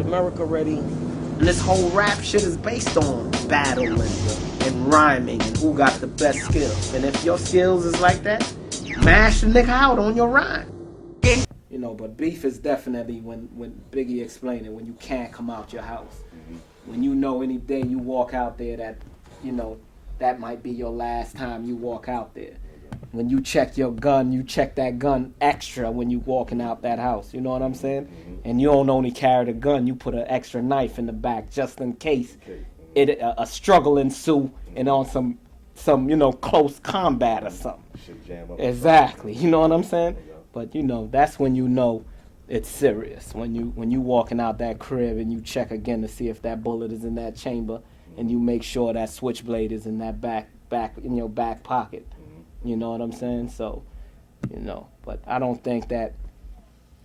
America ready? And this whole rap shit is based on battling and rhyming and who got the best skills. And if your skills is like that, mash the nigga out on your rhyme. You know, but beef is definitely when Biggie explained it, when you can't come out your house. When you know any day you walk out there that, you know, that might be your last time you walk out there. When you check your gun, you check that gun extra when you walking out that house. You know what I'm saying? And you don't only carry the gun, you put an extra knife in the back just in case a struggle ensue and on some you know, close combat or something. Exactly. You know what I'm saying? But you know, that's when you know it's serious. When you walking out that crib and you check again to see if that bullet is in that chamber, and you make sure that switchblade is in that back in your back pocket. You know what I'm saying? So, you know, but I don't think that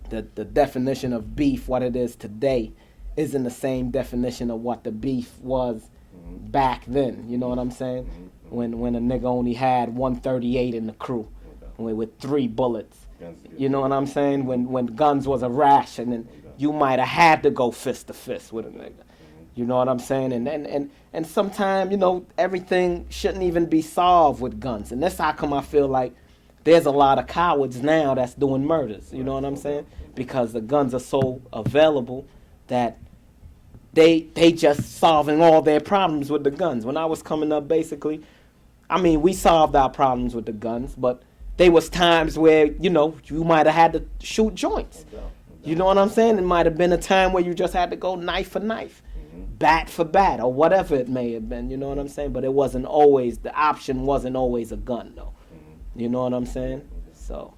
the definition of beef, what it is today, isn't the same definition of what the beef was back then. You know what I'm saying? When a nigga only had 138 in the crew with 3 bullets. You know what I'm saying? When guns was a ration and you might have had to go fist to fist with a nigga. You know what I'm saying? And sometimes, you know, everything shouldn't even be solved with guns. And that's how come I feel like there's a lot of cowards now that's doing murders. You know what I'm saying? Because the guns are so available that they just solving all their problems with the guns. When I was coming up, basically, I mean, we solved our problems with the guns, but there was times where, you know, you might have had to shoot joints. You know what I'm saying? It might have been a time where you just had to go knife for knife, bat for bat, or whatever it may have been. You know what I'm saying? But it wasn't always, the option wasn't always a gun, though. You know what I'm saying? So,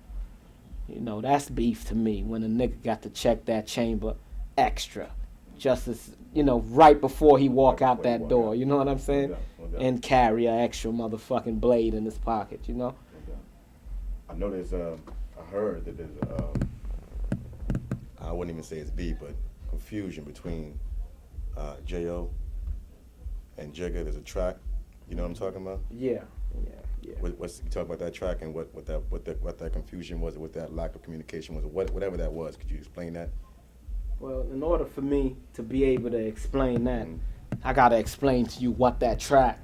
you know, that's beef to me, when a nigga got to check that chamber extra, just as, you know, right before he walk out that door. You know what I'm saying? And carry an extra motherfucking blade in his pocket, you know? I know there's, I heard that there's, I wouldn't even say it's beef, but confusion between J.O. and Jigga. There's a track, you know what I'm talking about? Yeah. What's you talk about that track and what that confusion was, what that lack of communication was, whatever that was. Could you explain that? Well, in order for me to be able to explain that, I gotta explain to you what that track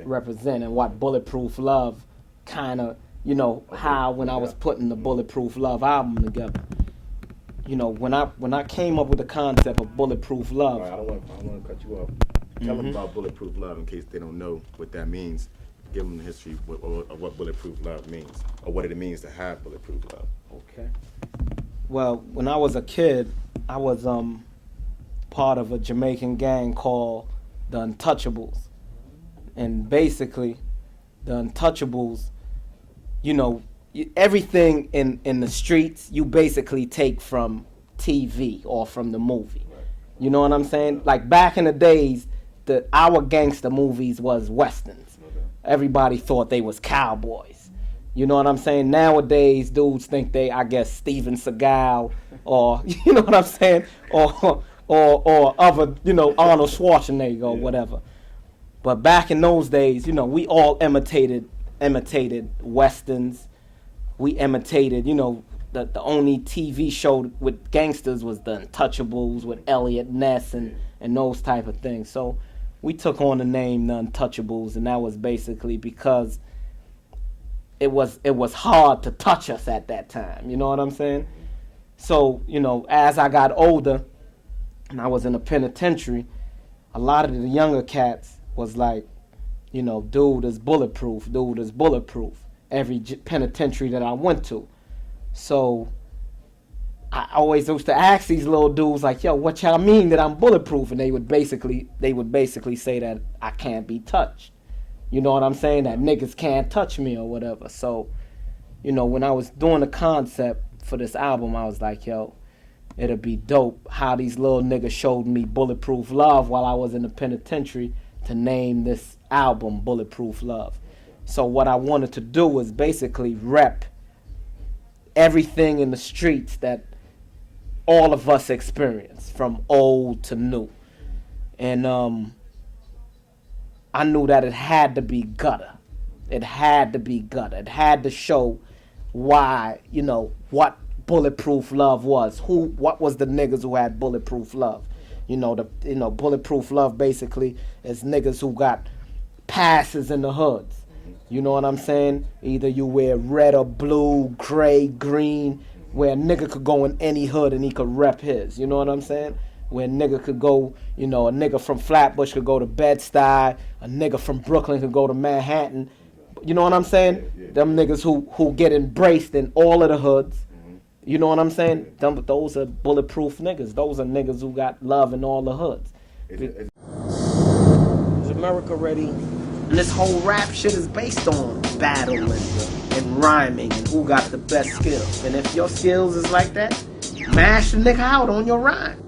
represent and what Bulletproof Love kind of, you know, how when I was putting the Bulletproof Love album together. You know, when I came up with the concept of Bulletproof Love. All right, I don't want to cut you off. Tell them about Bulletproof Love in case they don't know what that means. Give them the history of what Bulletproof Love means, or what it means to have Bulletproof Love. Okay. Well, when I was a kid, I was part of a Jamaican gang called the Untouchables. And basically, the Untouchables, you know, everything in the streets, you basically take from TV or from the movie. You know what I'm saying? Like back in the days, our gangster movies was westerns. Everybody thought they was cowboys. You know what I'm saying? Nowadays, dudes think they, I guess, Steven Seagal or, you know what I'm saying? Or other, you know, Arnold Schwarzenegger or whatever. But back in those days, you know, we all imitated westerns. We imitated, you know, the only TV show with gangsters was the Untouchables with Elliot Ness and those type of things. So we took on the name the Untouchables, and that was basically because it was hard to touch us at that time. You know what I'm saying? So, you know, as I got older and I was in a penitentiary, a lot of the younger cats was like, you know, dude is bulletproof. Every penitentiary that I went to. So I always used to ask these little dudes like, yo, what y'all mean that I'm bulletproof? And they would basically say that I can't be touched. You know what I'm saying? That niggas can't touch me or whatever. So, you know, when I was doing the concept for this album, I was like, yo, it'll be dope how these little niggas showed me Bulletproof Love while I was in the penitentiary to name this album Bulletproof Love. So what I wanted to do was basically rep everything in the streets that all of us experience, from old to new. And I knew that it had to be gutter. It had to show why, you know, what Bulletproof Love was. What was the niggas who had Bulletproof Love? bulletproof love basically is niggas who got passes in the hoods. You know what I'm saying? Either you wear red or blue, gray, green, where a nigga could go in any hood and he could rep his. You know what I'm saying? Where a nigga could go, a nigga from Flatbush could go to Bed-Stuy, a nigga from Brooklyn could go to Manhattan. You know what I'm saying? Them niggas who get embraced in all of the hoods. You know what I'm saying? Those are bulletproof niggas. Those are niggas who got love in all the hoods. Is America ready? And this whole rap shit is based on battling and rhyming and who got the best skills. And if your skills is like that, mash the nigga out on your rhyme.